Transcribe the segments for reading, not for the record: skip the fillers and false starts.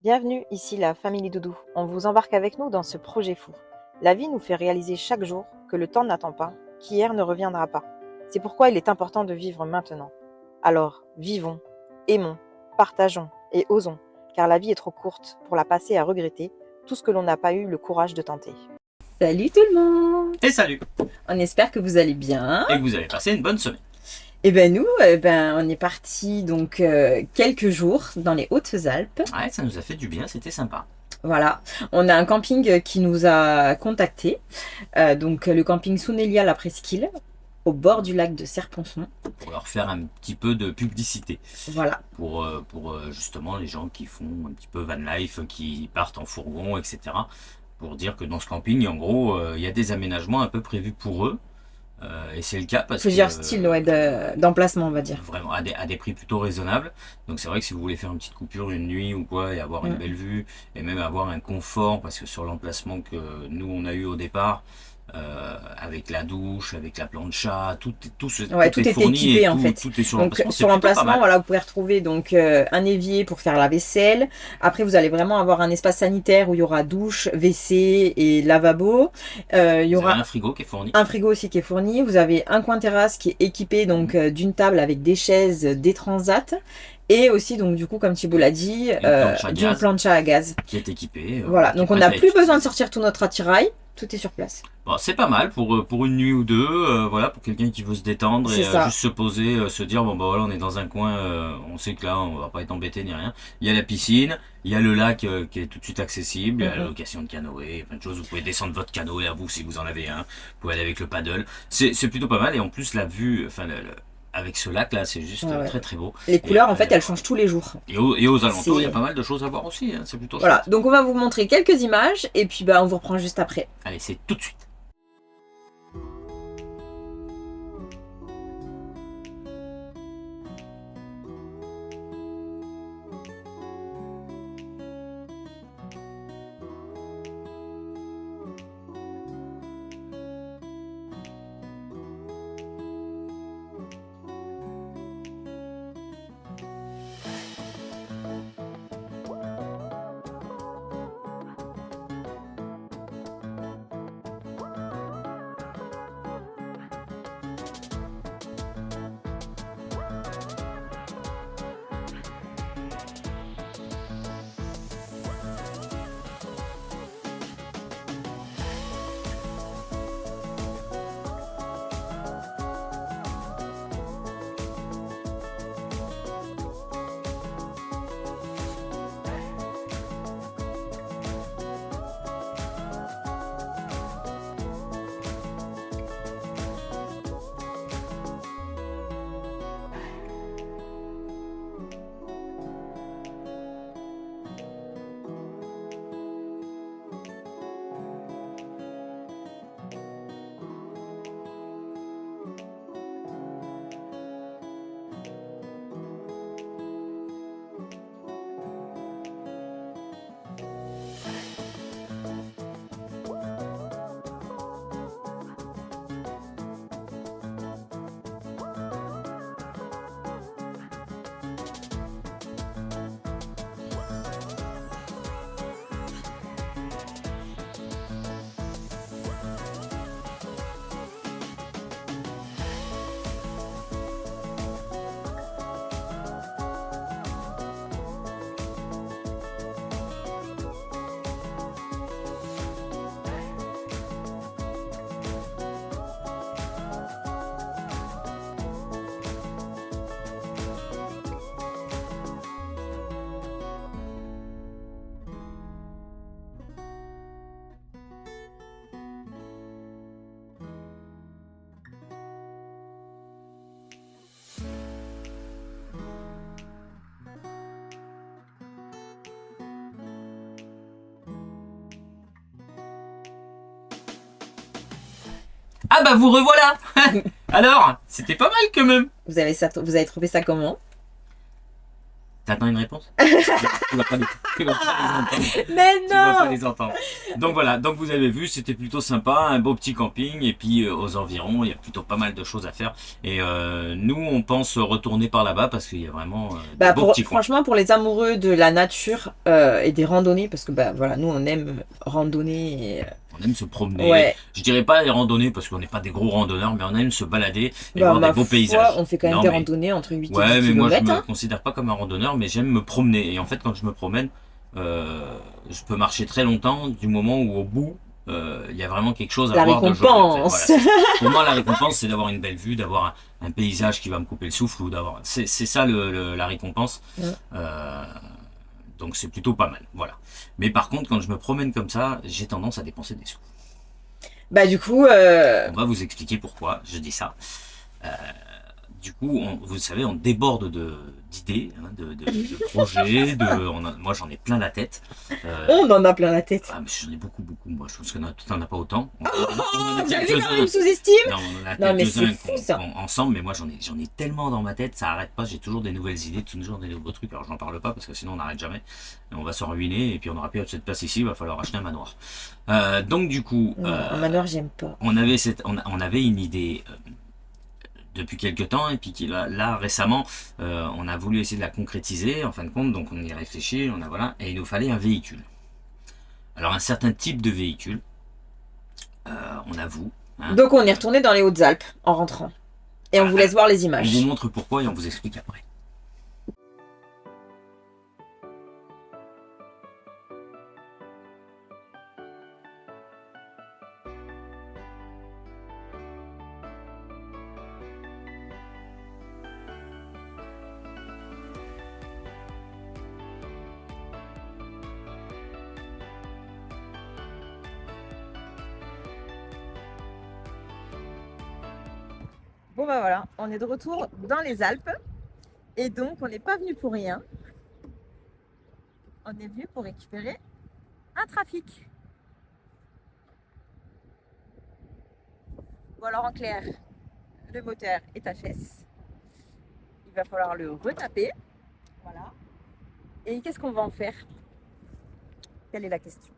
Bienvenue, ici la Famille Doudou. On vous embarque avec nous dans ce projet fou. La vie nous fait réaliser chaque jour que le temps n'attend pas, qu'hier ne reviendra pas. C'est pourquoi il est important de vivre maintenant. Alors, vivons, aimons, partageons et osons, car la vie est trop courte pour la passer à regretter tout ce que l'on n'a pas eu le courage de tenter. Salut tout le monde! Et salut! On espère que vous allez bien. Et que vous avez passé une bonne semaine. Et ben nous, on est parti donc quelques jours dans les Hautes-Alpes. Ouais, ça nous a fait du bien, c'était sympa. Voilà, on a un camping qui nous a contactés, donc le camping Sounelia la Presqu'île, au bord du lac de Serponçon. Pour leur faire un petit peu de publicité. Voilà. Pour justement les gens qui font un petit peu van life, qui partent en fourgon, etc. Pour dire que dans ce camping, en gros, il y a des aménagements un peu prévus pour eux. Et c'est le cas parce Plusieurs que styles d'emplacement, on va dire. vraiment à des prix plutôt raisonnables. Donc c'est vrai que si vous voulez faire une petite coupure une nuit ou quoi et avoir une belle vue et même avoir un confort, parce que sur l'emplacement que nous on a eu au départ, avec la douche, avec la plancha, tout est fourni équipé et en fait. tout est sur Donc l'emplacement. sur l'emplacement, voilà, vous pouvez retrouver donc un évier pour faire la vaisselle. Après, vous allez vraiment avoir un espace sanitaire où il y aura douche, WC et lavabo. Il y aura un frigo qui est fourni. Un frigo aussi qui est fourni. Vous avez un coin terrasse qui est équipé donc d'une table avec des chaises, des transats. Et aussi, donc du coup, comme Thibault l'a dit, d'une plancha à gaz. Qui est équipée. Voilà, donc on n'a plus besoin de sortir tout notre attirail. Tout est sur place. Bon, c'est pas mal pour une nuit ou deux, voilà, pour quelqu'un qui veut se détendre et juste se poser, se dire bon bah voilà, on est dans un coin, on sait que là on va pas être embêté ni rien. Il y a la piscine, il y a le lac qui est tout de suite accessible, il y a la location de canoë, plein de choses. Vous pouvez descendre votre canoë à vous si vous en avez un. Vous pouvez aller avec le paddle. C'est plutôt pas mal et en plus la vue, enfin avec ce lac là, c'est juste très très beau. Les couleurs en fait elles changent tous les jours. Et aux alentours, il y a pas mal de choses à voir aussi, hein. C'est plutôt voilà, chouette. donc on va vous montrer quelques images et puis on vous reprend juste après. Allez, c'est tout de suite. Ah bah vous revoilà. Alors, c'était pas mal quand même. Vous avez trouvé ça comment? T'attends une réponse? Tu vas pas les entendre. Mais non! Tu vas pas les entendre. Donc voilà, donc vous avez vu, c'était plutôt sympa, un beau petit camping, et puis aux environs, il y a plutôt pas mal de choses à faire. Et nous, on pense retourner par là-bas parce qu'il y a vraiment des beaux petits coins. Franchement, pour les amoureux de la nature et des randonnées, parce que voilà, nous on aime randonner. On aime se promener. Ouais. Je dirais pas les randonnées parce qu'on n'est pas des gros randonneurs, mais on aime se balader et voir des beaux paysages. On fait quand même des randonnées entre 8 et 10 km. Ouais, mais moi je me considère pas comme un randonneur, mais j'aime me promener. Et en fait, quand je me promène, je peux marcher très longtemps du moment où au bout, il y a vraiment quelque chose à voir de joli. En fait. Voilà, pour moi, la récompense, c'est d'avoir une belle vue, d'avoir un paysage qui va me couper le souffle ou d'avoir. C'est ça la récompense. Donc c'est plutôt pas mal, voilà. Mais par contre, quand je me promène comme ça, j'ai tendance à dépenser des sous. Bah du coup... On va vous expliquer pourquoi je dis ça. Du coup, vous savez, on déborde d'idées, hein, de projets, moi j'en ai plein la tête. On en a plein la tête. Ah, mais j'en ai beaucoup. Moi je pense que tout n'en a pas autant. Vous allez quand même sous-estime. Non, mais c'est fou ça. Ensemble, mais moi j'en ai tellement dans ma tête, ça arrête pas, j'ai toujours des nouvelles idées, toujours des nouveaux trucs. Alors j'en parle pas parce que sinon on n'arrête jamais. On va se ruiner et puis on n'aura plus cette place ici, il va falloir acheter un manoir. Donc du coup... un manoir j'aime pas. On avait une idée... depuis quelques temps et puis là récemment on a voulu essayer de la concrétiser en fin de compte, donc on y a réfléchi, et il nous fallait un véhicule. Alors un certain type de véhicule, on avoue. Hein, donc on est retourné dans les Hautes-Alpes en rentrant et on vous laisse voir les images. On vous montre pourquoi et on vous explique après. Bon bah voilà, on est de retour dans les Alpes et donc on n'est pas venu pour rien. On est venu pour récupérer un trafic. Bon alors en clair, le moteur est HS. Il va falloir le retaper. Voilà. Et qu'est-ce qu'on va en faire? Quelle est la question?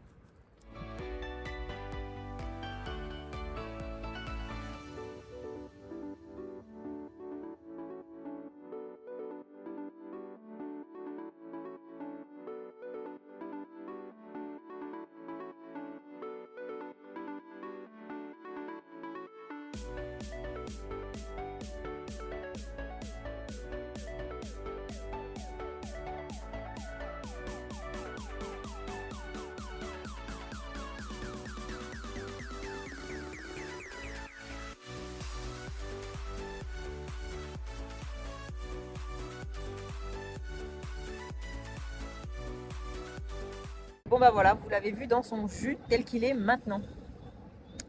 Bon bah voilà, vous l'avez vu dans son jus tel qu'il est maintenant.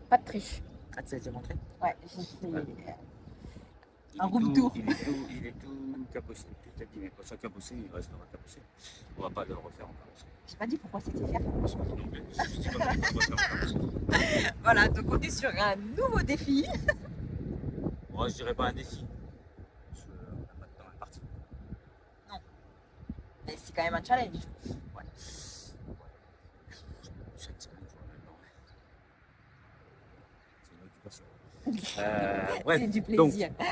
Pas de triche. Ah, tu as déjà montré? Ouais, j'ai fait un room tour. Il est tout cabossé. Peut-être qu'il n'est pas ça cabossé, il restera cabossé. On va pas le refaire encore. J'ai pas dit pourquoi c'était faire. Voilà, donc on est sur un nouveau défi. Moi, je dirais pas un défi. On n'a pas de temps à partir. Non. Mais c'est quand même un challenge. Ouais. Bref, c'est du plaisir. Donc,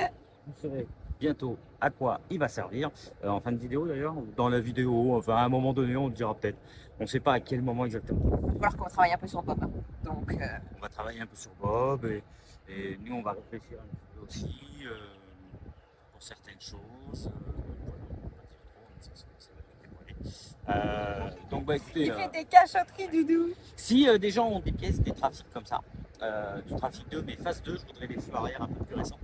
vous saurez bientôt à quoi il va servir. En fin de vidéo d'ailleurs, dans la vidéo, enfin à un moment donné, on le dira peut-être. On ne sait pas à quel moment exactement. Il va falloir qu'on travaille un peu sur Bob. Donc, on va travailler un peu sur Bob et nous on va réfléchir un petit peu aussi pour certaines choses. Donc bah écoutez, il fait des cachotteries, Doudou. Si des gens ont des pièces, des trafics comme ça, du trafic 2, mais phase 2, je voudrais des feux arrière un peu plus récents,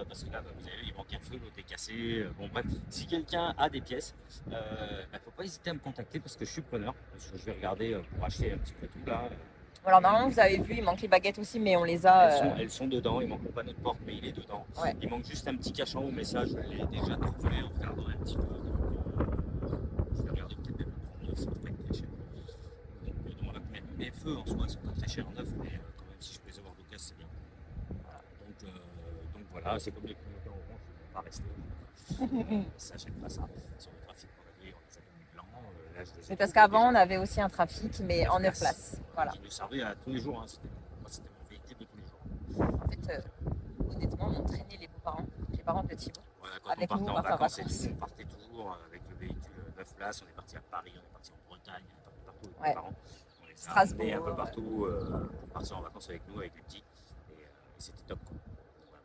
parce que là, vous avez vu, il manque un feu, l'autre est cassé, bon bref, si quelqu'un a des pièces, faut pas hésiter à me contacter parce que je suis preneur, parce que je vais regarder pour acheter un petit peu tout là. Alors normalement vous avez vu, il manque les baguettes aussi, mais on les a... Elles sont dedans, il manque pas notre porte, mais il est dedans. Ouais. Il manque juste un petit cachant au message, je l'ai déjà trouvé en regardant un petit peu. Je vais regarder peut-être même le 39, ça va pas être très cher. Donc les feux en soi sont pas très chers en neuf, mais quand même si je peux les avoir d'occasion c'est bien. Donc voilà, c'est comme les clignotants orange, je ne vais pas rester. Ça j'aime pas ça. Sur le trafic, Mais parce qu'avant, on avait aussi un trafic, mais en 9 places. Voilà. Qui nous servait à tous les jours. C'était mon véhicule de tous les jours. En fait, honnêtement, on traînait les beaux-parents, les parents de Thibaut. Voilà, quand avec on partait nous, en vacances, vacances. on partait toujours avec le véhicule 9 places. On est parti à Paris, on est parti en Bretagne, on est parti partout avec mes parents. On les a Strasbourg, amenés un peu partout pour partir en vacances avec nous, avec les petits. Et c'était top. Quoi.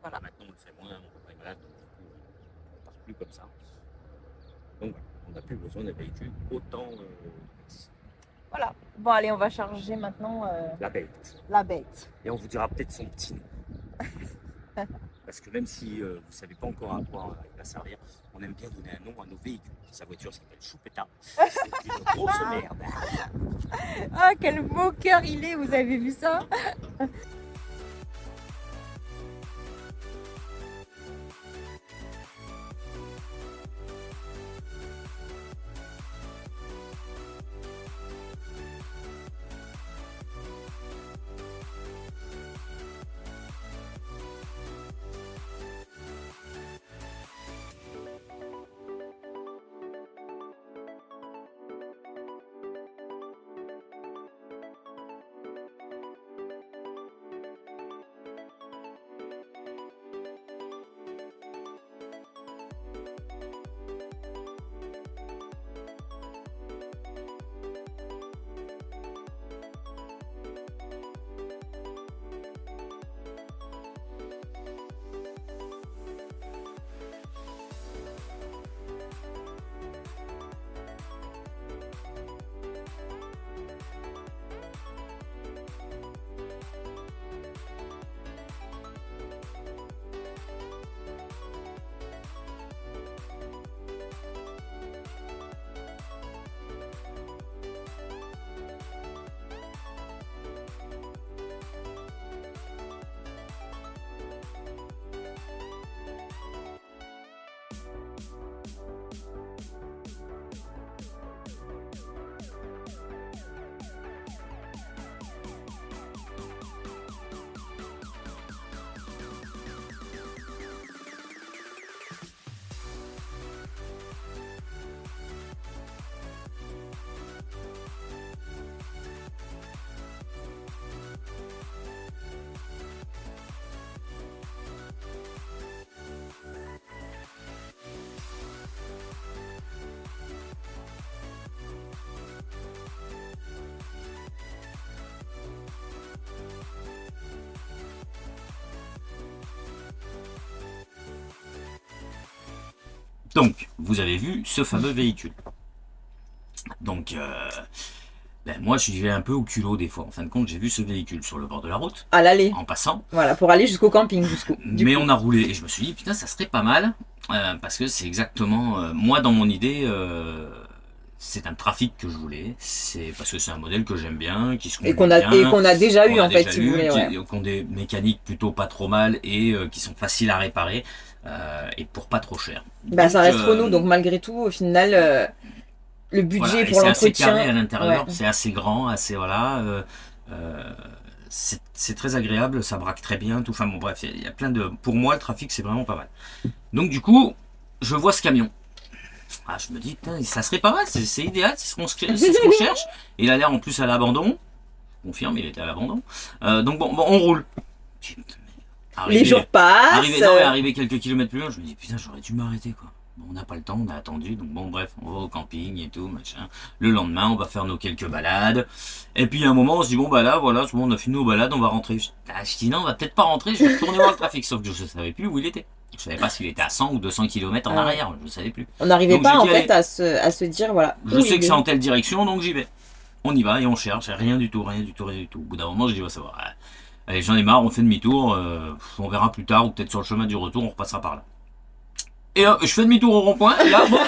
Voilà. Maintenant, on le fait moins, on est malade, donc du coup, on ne part plus comme ça. Donc, on n'a plus besoin d'un véhicule autant. Voilà. Bon, allez, on va charger maintenant la bête. La bête. Et on vous dira peut-être son petit nom. Parce que même si vous ne savez pas encore à quoi il va servir, on aime bien donner un nom à nos véhicules. Sa voiture s'appelle Choupetta. C'est une grosse merde. Ah, quel beau cœur il est, vous avez vu ça? Donc, vous avez vu ce fameux véhicule. Donc, moi, je vais un peu au culot des fois. En fin de compte, j'ai vu ce véhicule sur le bord de la route. À l'aller. En passant. Voilà, pour aller jusqu'au camping. Mais on a roulé et je me suis dit, putain, ça serait pas mal. Parce que c'est exactement... moi, dans mon idée... c'est un trafic que je voulais, c'est parce que c'est un modèle que j'aime bien, qui se conduit bien, et qu'on a déjà eu en fait, si vous voulez, qui ont des mécaniques plutôt pas trop mal et qui sont faciles à réparer et pour pas trop cher. Bah donc, ça reste Renault, donc malgré tout, au final, le budget pour l'entretien, c'est assez carré à l'intérieur, c'est assez grand, assez voilà. C'est très agréable, ça braque très bien, tout. Enfin bon, bref, il y a plein de. Pour moi, le trafic c'est vraiment pas mal. Donc du coup, je vois ce camion. Ah, je me dis, putain, ça serait pas mal, c'est idéal, c'est ce qu'on cherche. Il a l'air en plus à l'abandon. Je confirme, il était à l'abandon. Donc bon, on roule. Les jours passent. Arrivé quelques kilomètres plus loin, je me dis, putain, j'aurais dû m'arrêter quoi. Bon, on n'a pas le temps, on a attendu. Donc bon, bref, on va au camping et tout, machin. Le lendemain, on va faire nos quelques balades. Et puis à un moment, on se dit, bon, bah là, voilà, on a fini nos balades, on va rentrer. Je dis, non, on va peut-être pas rentrer, je vais retourner voir le trafic. Sauf que je ne savais plus où il était. Je ne savais pas s'il était à 100 ou 200 km en arrière, je ne savais plus. On n'arrivait pas en fait à se dire, voilà. Je sais que c'est en telle direction, donc j'y vais. On y va et on cherche, rien du tout. Au bout d'un moment, je dis, va savoir. Allez, j'en ai marre, on fait demi-tour, on verra plus tard, ou peut-être sur le chemin du retour, on repassera par là. Et je fais demi-tour au rond-point, et là, bon,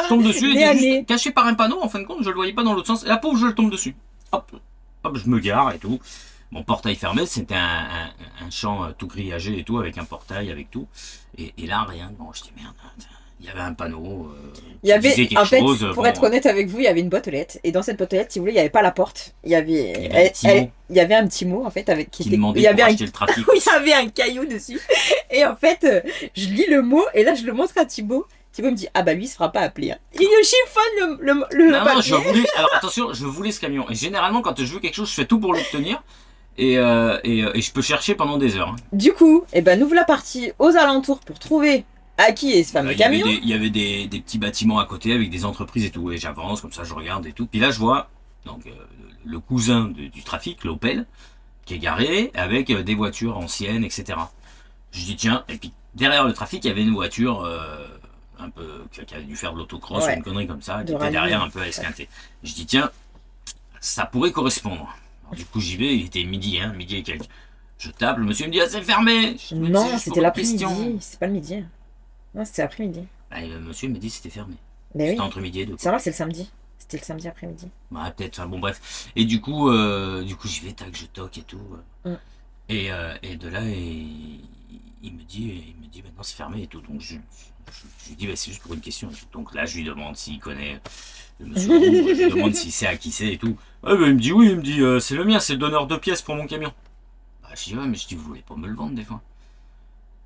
je tombe dessus, il était juste caché par un panneau, en fin de compte, je le voyais pas dans l'autre sens, et la pauvre, je le tombe dessus. Hop, je me gare et tout. Mon portail fermé, c'était un champ tout grillagé et tout, avec un portail, avec tout. Et là, rien. Bon, je dis merde, il y avait un panneau. Il y avait, en fait, pour être honnête avec vous, il y avait une boîte aux lettres. Et dans cette boîte aux lettres, si vous voulez, il n'y avait pas la porte. Il y avait un petit mot, en fait, avec qui demandait pour acheter le trafic. Il y avait un caillou dessus. Et en fait, je lis le mot, et là, je le montre à Thibaut. Thibaut me dit, ah bah lui il se fera pas appeler. Hein. Il chiffonne le non, papier. Alors attention, je voulais ce camion. Et généralement, quand je veux quelque chose, je fais tout pour l'obtenir. Et je peux chercher pendant des heures. Hein. Du coup, nous voilà partis aux alentours pour trouver à qui est ce fameux camion. Il y avait des petits bâtiments à côté avec des entreprises et tout. Et j'avance, comme ça je regarde et tout. Puis là, je vois donc, le cousin du trafic, l'Opel, qui est garé avec des voitures anciennes, etc. Je dis tiens, et puis derrière le trafic, il y avait une voiture un peu qui avait dû faire de l'autocross ou une connerie comme ça, qui était derrière un peu à esquinter. Je dis tiens, ça pourrait correspondre. Alors, du coup j'y vais, il était midi et quelques. Je tape, le monsieur me dit ah c'est fermé. Non, c'était l'après-midi, c'est pas le midi. Non, c'était l'après-midi. Bah, le monsieur me dit c'était fermé. Mais c'était entre midi et deux. C'est vrai que c'est le samedi. C'était le samedi après-midi. Ouais, peut-être, enfin, bon bref. Et du coup j'y vais, tac, je toque et tout. Et de là, il me dit maintenant c'est fermé et tout. Donc je lui dis c'est juste pour une question. Donc là je lui demande s'il connaît le monsieur, je lui demande s'il sait à qui c'est et tout. Ouais, bah, il me dit oui, il me dit c'est le mien, c'est le donneur de pièces pour mon camion. Bah, je dis ouais, mais je dis vous voulez pas me le vendre des fois.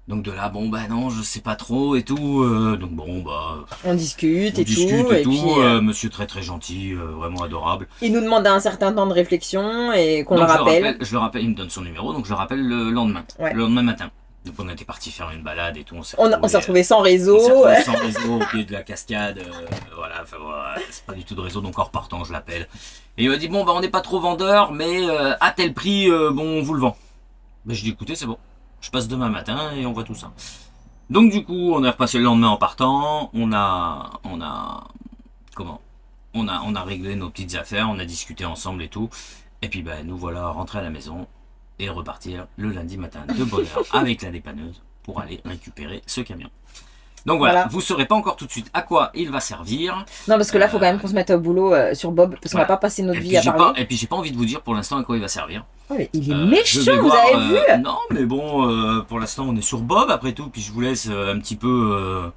Donc de là bon bah non je sais pas trop et tout. Donc bon bah on discute et tout. Monsieur très très gentil, vraiment adorable. Il nous demande un certain temps de réflexion et qu'on le rappelle. Je le rappelle, il me donne son numéro, donc je le rappelle le lendemain matin. Donc on était parti faire une balade et tout. On s'est retrouvé sans réseau. Sans réseau au pied de la cascade. Voilà, c'est pas du tout de réseau, donc en repartant je l'appelle. Et il m'a dit bon bah on n'est pas trop vendeur, mais à tel prix, bon on vous le vend. Ben je dis écoutez c'est bon, je passe demain matin et on voit tout ça. Donc du coup on est repassé le lendemain en partant. On a réglé nos petites affaires, on a discuté ensemble et tout. Et puis ben nous voilà rentrés à la maison. Et repartir le lundi matin de bonne heure avec la dépanneuse pour aller récupérer ce camion. Donc voilà, vous ne saurez pas encore tout de suite à quoi il va servir. Non, parce que là, il faut quand même qu'on se mette au boulot sur Bob, parce qu'on va pas passer notre vie à parler. Et puis j'ai pas envie de vous dire pour l'instant à quoi il va servir. Oh, mais il est méchant, vous avez vu. Non, mais bon, pour l'instant on est sur Bob après tout, puis je vous laisse un petit peu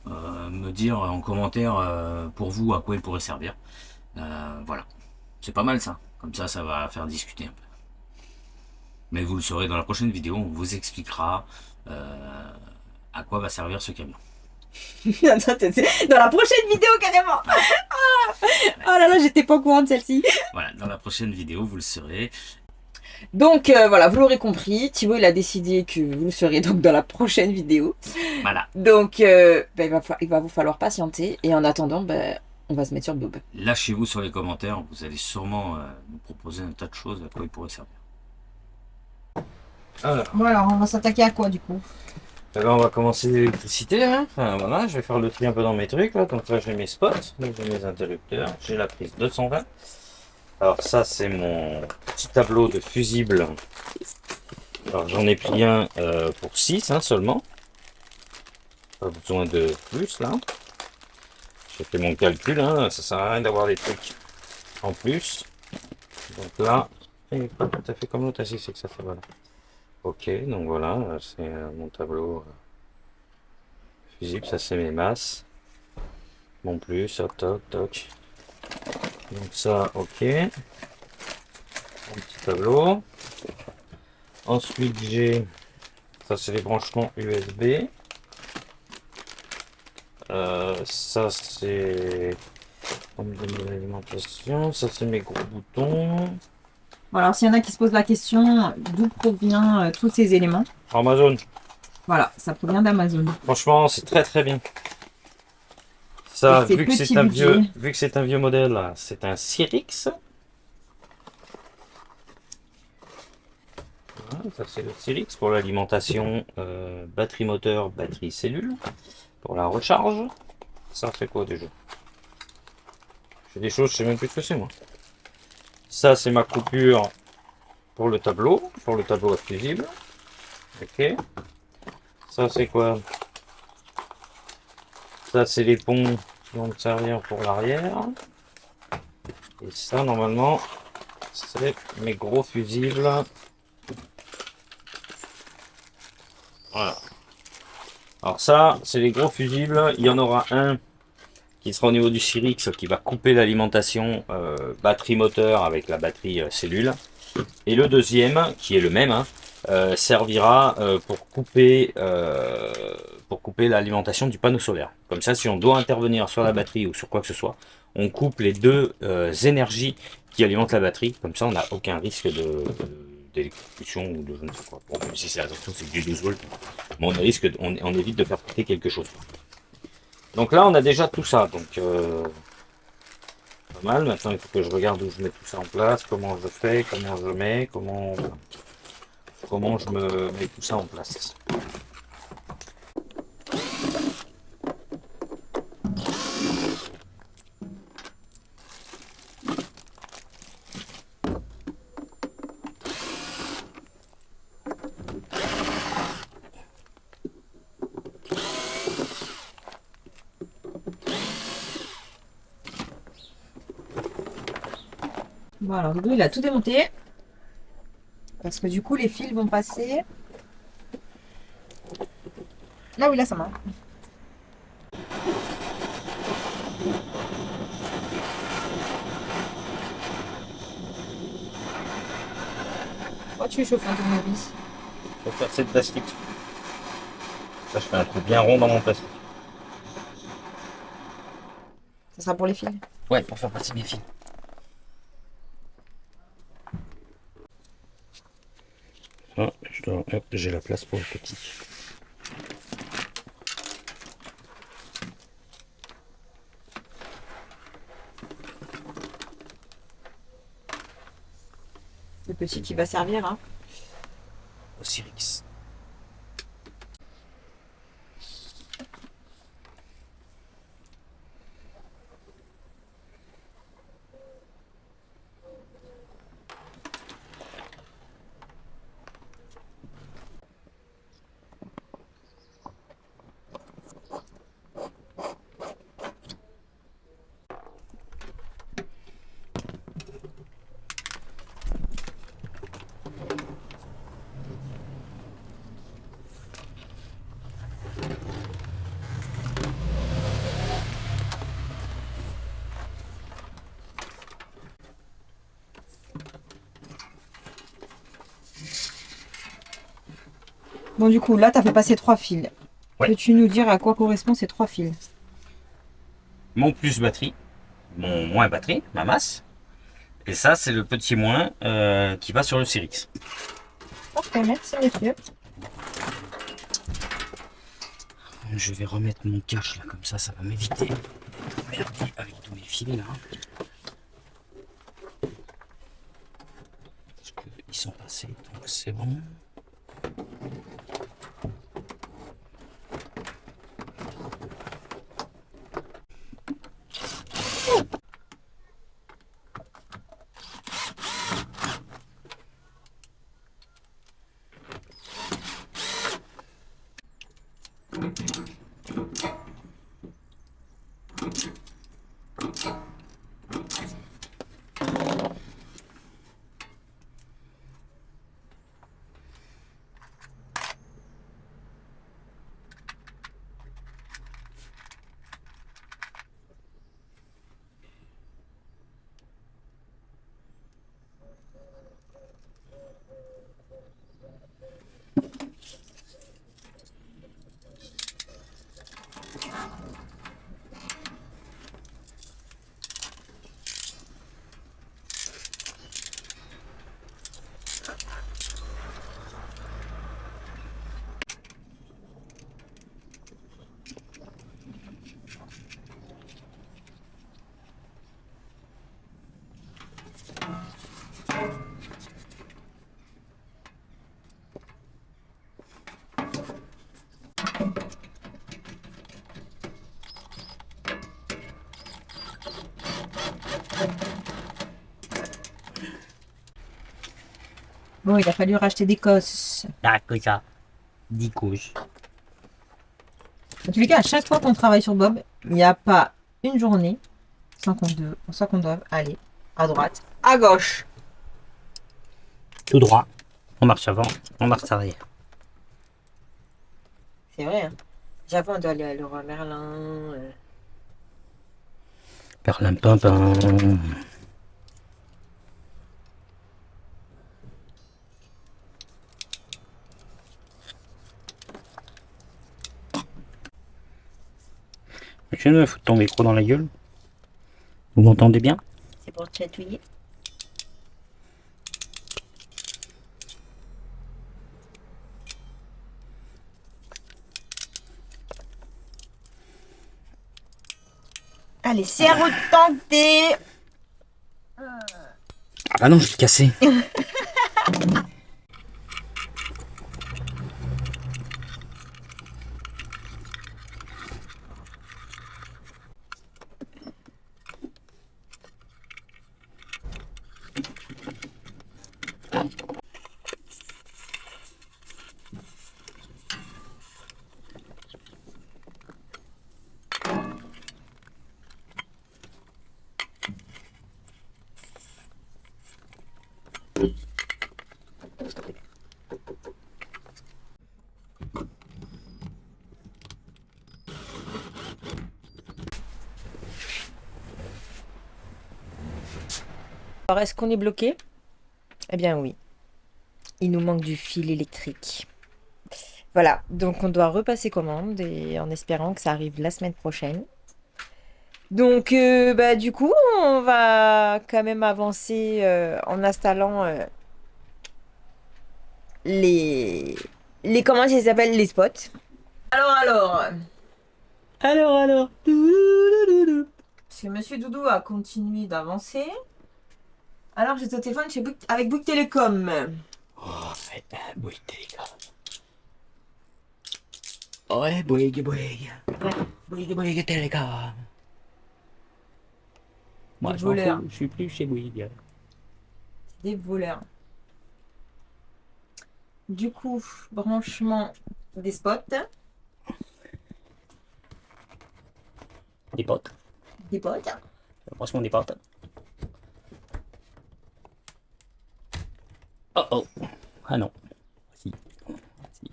me dire en commentaire pour vous à quoi il pourrait servir. Voilà, c'est pas mal ça, comme ça va faire discuter un peu. Mais vous le saurez dans la prochaine vidéo, on vous expliquera à quoi va servir ce camion. Dans la prochaine vidéo carrément. Oh là là, j'étais pas au courant de celle-ci. Voilà, dans la prochaine vidéo, vous le saurez. Donc voilà, vous l'aurez compris, Thibaut il a décidé que vous le saurez donc dans la prochaine vidéo. Voilà. Donc il va vous falloir patienter et en attendant, on va se mettre sur Bob. Lâchez-vous sur les commentaires, vous allez sûrement nous proposer un tas de choses à quoi il pourrait servir. Alors, on va s'attaquer à quoi du coup? Alors on va commencer l'électricité. Hein. Enfin, voilà, je vais faire le tri un peu dans mes trucs. Là. Donc là j'ai mes spots, donc j'ai mes interrupteurs, j'ai la prise 220. Alors ça c'est mon petit tableau de fusible. Alors j'en ai pris un pour 6 seulement. Pas besoin de plus là. J'ai fait mon calcul, ça sert à rien d'avoir des trucs en plus. Donc là, il n'est pas tout à fait comme l'autre, c'est que ça fait voilà. Ok, donc voilà, c'est mon tableau fusible, ça c'est mes masses. Mon plus, hop, toc, toc. Donc ça, ok. Un petit tableau. Ensuite j'ai, ça c'est les branchements USB. Ça c'est l'alimentation, ça c'est mes gros boutons. Alors, s'il y en a qui se posent la question d'où provient tous ces éléments. Amazon. Voilà, ça provient d'Amazon. Franchement, c'est très très bien. Ça, vu que c'est un vieux modèle, c'est un Cyrix. Voilà, ça c'est le Cyrix pour l'alimentation batterie moteur, batterie cellule. Pour la recharge. Ça fait quoi déjà? J'ai des choses, je sais même plus ce que c'est moi. Ça c'est ma coupure pour le tableau à fusible. Ok. Ça c'est quoi? Ça c'est les ponts qui vont me servir pour l'arrière. Et ça normalement c'est mes gros fusibles. Voilà. Alors ça c'est les gros fusibles. Il y en aura un qui sera au niveau du Cyrix qui va couper l'alimentation batterie moteur avec la batterie cellule. Et le deuxième, qui est le même, servira pour couper l'alimentation du panneau solaire. Comme ça, si on doit intervenir sur la batterie ou sur quoi que ce soit, on coupe les deux énergies qui alimentent la batterie. Comme ça, on n'a aucun risque d'électrocution ou de je ne sais quoi. Bon, même si c'est attention, c'est du 12 volts, mais on évite de faire péter quelque chose. Donc là, on a déjà tout ça. Donc pas mal. Maintenant, il faut que je regarde où je mets tout ça en place, comment je fais, comment je mets, comment je me mets tout ça en place. Bon, alors Doudou, il a tout démonté. Parce que du coup, les fils vont passer là où il a sa main. Oh, tu chauffes un tournevis. Je vais faire cette plastique. Ça, je fais un trou bien rond dans mon plastique. Ça sera pour les fils. Ouais, pour faire passer mes fils. Ah, j'ai la place pour le petit. Le petit qui va servir, hein. Au Cyrix. Bon, du coup, là, tu as fait passer 3 fils. Ouais. Peux-tu nous dire à quoi correspondent ces 3 fils? Mon plus batterie, mon moins batterie, ma masse. Et ça, c'est le petit moins qui va sur le Cyrix. Parfait, merci messieurs. Je vais remettre mon cache là, comme ça va m'éviter d'être emmerdé avec tous mes fils là. Parce qu'ils sont passés, donc c'est bon. Bon, il a fallu racheter des cosses. Ah, que ça. 10 couches. En tous les cas, à chaque fois qu'on travaille sur Bob, il n'y a pas une journée sans qu'on doive aller à droite, à gauche. Tout droit. On marche avant, on marche arrière. C'est vrai, hein. J'avoue, on doit aller à Leroy Merlin. Perlin pimpin. « 」 « 」 « 」 « 」 « 」 « 」 « 」 « 」 « 」 « 」 « 」 « 」 « 」 « 」 « 」 « 」 « 」 « 」 « 」 « 」 « 」 « 」 « 」 « 」 « 」 « 」 « 」 « 」 « 」 « 」 « Je viens de foutre ton micro dans la gueule. Vous m'entendez bien? C'est pour chatouiller. Allez, c'est à retenter. Ah bah non, je vais te casser. Alors, est-ce qu'on est bloqué? Eh bien oui. Il nous manque du fil électrique. Voilà, donc on doit repasser commande et en espérant que ça arrive la semaine prochaine. Donc bah, du coup, on va quand même avancer en installant les... Comment ça s'appelle? Les spots. Alors. Parce que Monsieur Doudou a continué d'avancer. Alors j'étais au téléphone avec Bouygues Télécom. Oh, Bouygues Télécom. Ouais, Bouygues Télécom. Moi, Des je m'en voleurs. fous, je suis plus chez Bouygues. Des voleurs. Du coup, branchement des spots. Des potes. Des potes. Franchement, des potes. Oh oh. Ah non. Si. Si.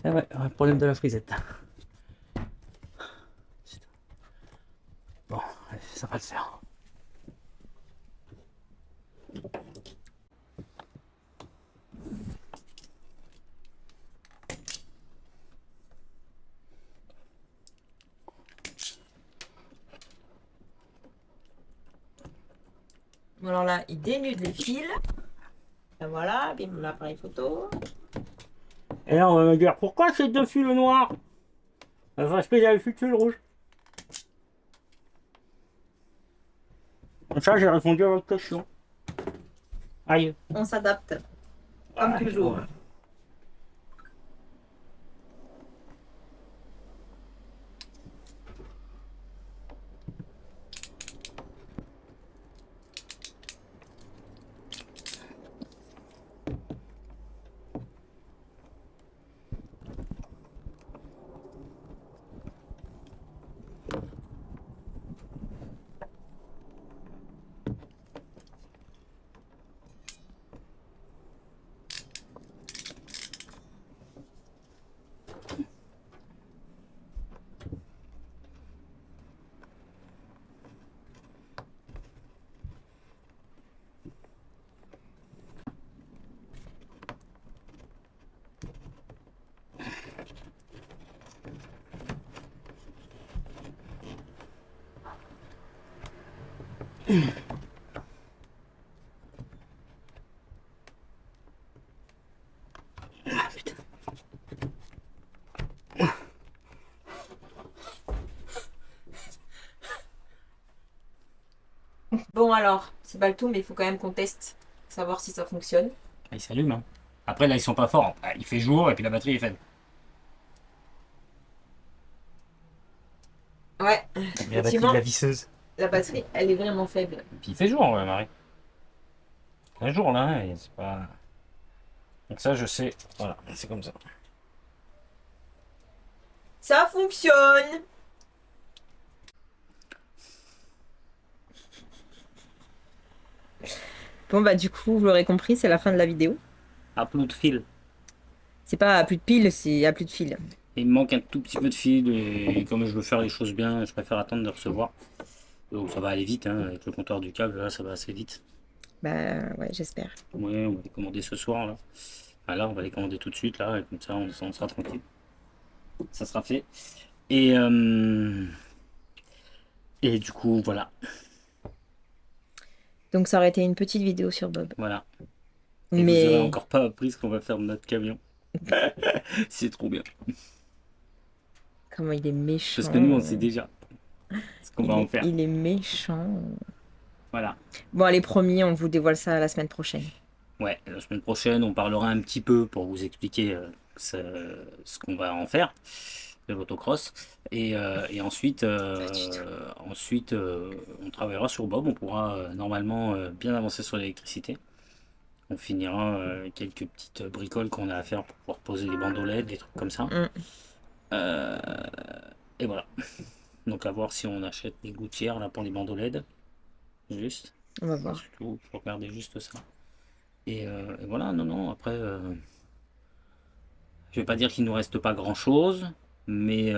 Ah ouais, problème de la frisette. Bon, ça va le faire. Bon, alors là, il dénude les fils. Et voilà, bim, l'appareil photo. Et là, on va me dire pourquoi ces deux fils noirs? Parce qu'il y a le fil rouge. Comme ça, j'ai répondu à votre question. Aïe. On s'adapte. Comme toujours. Ouais. Ah putain. Bon alors, c'est pas le tout, mais il faut quand même qu'on teste. Savoir si ça fonctionne. Ah, il s'allume, hein. Après, là, ils sont pas forts. Ah, il fait jour et puis la batterie est faible. Ouais, La batterie de effectivement, la visseuse. la batterie, elle est vraiment faible. Et puis il fait jour, ouais, Marie. Il fait jour, là, hein, et c'est pas... Donc ça, je sais. Voilà, c'est comme ça. Ça fonctionne! Bon bah du coup, vous l'aurez compris, c'est la fin de la vidéo. À plus de fil. C'est pas à plus de piles, c'est à plus de fil. Il me manque un tout petit peu de fil et comme je veux faire les choses bien, je préfère attendre de recevoir. Donc ça va aller vite, hein, avec le compteur du câble, là, ça va assez vite. Bah ouais, j'espère. Ouais, on va les commander ce soir, là. Enfin, là, on va les commander tout de suite, là, et comme ça, on sera tranquille. Ça sera fait. Et Et du coup, voilà. Donc ça aurait été une petite vidéo sur Bob. Voilà. Et vous n'aurez Mais encore pas appris ce qu'on va faire de notre camion. C'est trop bien. comment il est méchant. Parce que nous, on sait déjà ce qu'on va en faire. Il est méchant. Voilà. Bon, allez, promis, on vous dévoile ça la semaine prochaine. Ouais, la semaine prochaine, on parlera un petit peu pour vous expliquer ce qu'on va en faire de l'autocross. Et ensuite, on travaillera sur Bob. On pourra normalement bien avancer sur l'électricité. On finira quelques petites bricoles qu'on a à faire pour pouvoir poser les bandes LED, des trucs comme ça. Euh, et voilà. Donc à voir si on achète des gouttières là pour les bandes LED. Juste. On va voir. Surtout, faut regarder juste ça. Et voilà, non, après, je vais pas dire qu'il nous reste pas grand chose, mais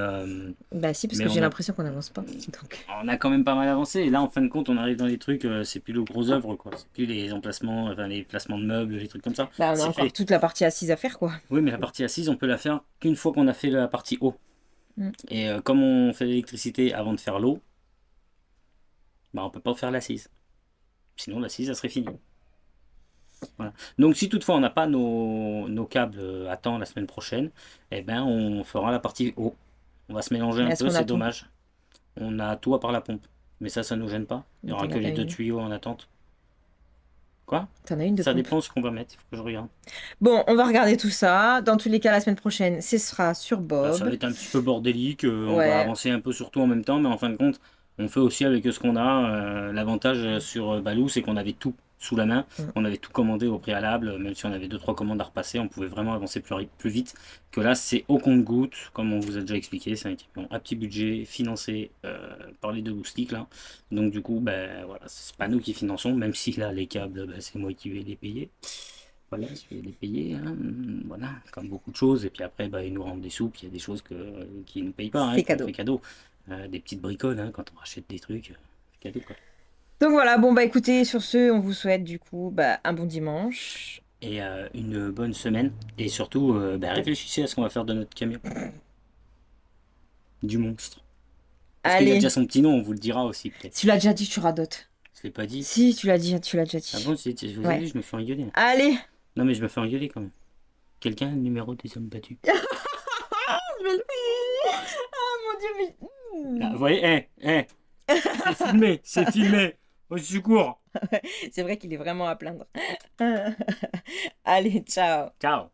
Bah si, parce mais que j'ai on a- l'impression qu'on n'avance pas. Donc... on a quand même pas mal avancé. Et là, en fin de compte, on arrive dans les trucs, c'est plus le gros œuvre, quoi. C'est plus les emplacements, enfin les placements de meubles, les trucs comme ça. Bah on a C'est encore fait. toute la partie assise à faire, quoi. Oui, mais la partie assise, on peut la faire qu'une fois qu'on a fait la partie eau. Mm. Et comme on fait l'électricité avant de faire l'eau, bah on peut pas faire l'assise. Sinon, l'assise, ça serait fini. Voilà. Donc si toutefois on n'a pas nos câbles à temps la semaine prochaine, eh ben on fera la partie eau. On va se mélanger Mais un est-ce peu, qu'on a c'est tout? dommage. On a tout à part la pompe. Mais ça nous gêne pas. Il n'y aura T'en que as les deux une. tuyaux en attente. Quoi? T'en as une de Ça pompe. dépend de ce qu'on va mettre, il faut que je regarde. Bon, on va regarder tout ça. Dans tous les cas, la semaine prochaine, ce sera sur Bah, ça va Bob. être un petit peu bordélique, on va Ouais. avancer un peu sur tout en même temps, mais en fin de compte, on fait aussi avec ce qu'on a. L'avantage sur Baloo, c'est qu'on avait tout sous la main, Mm. on avait tout commandé au préalable, même si on avait 2-3 commandes à repasser, on pouvait vraiment avancer plus vite que là, c'est au compte-goutte, comme on vous a déjà expliqué, c'est un camion à petit budget, financé par les deux loustiques là. Donc du coup, ben voilà, c'est pas nous qui finançons, même si là, les câbles, ben, c'est moi qui vais les payer. Voilà, je vais les payer, hein, voilà, comme beaucoup de choses. Et puis après, bah, ils nous rendent des sous, puis il y a des choses qu'ils ne payent pas, hein, C'est qu'on cadeau. fait cadeau. Des petites bricoles, hein, quand on rachète des trucs, c'est cadeau quoi. Donc voilà, bon bah écoutez, sur ce, on vous souhaite du coup bah, un bon dimanche. Et une bonne semaine. Et surtout, bah, réfléchissez à ce qu'on va faire de notre camion. Du monstre. Parce qu'il a Allez, déjà son petit nom, on vous le dira aussi peut-être. tu l'as déjà dit, tu radotes. Je l'ai pas dit. Si, tu l'as dit, tu l'as déjà dit. Ah bon, vous Ouais. avez vu, je me fais engueuler. Allez. Non mais je me fais engueuler quand même. Quelqu'un a le numéro des hommes battus? Ah mon Dieu, mais... Là, vous voyez, c'est filmé, c'est filmé. Au secours. C'est vrai qu'il est vraiment à plaindre. Allez, ciao. Ciao.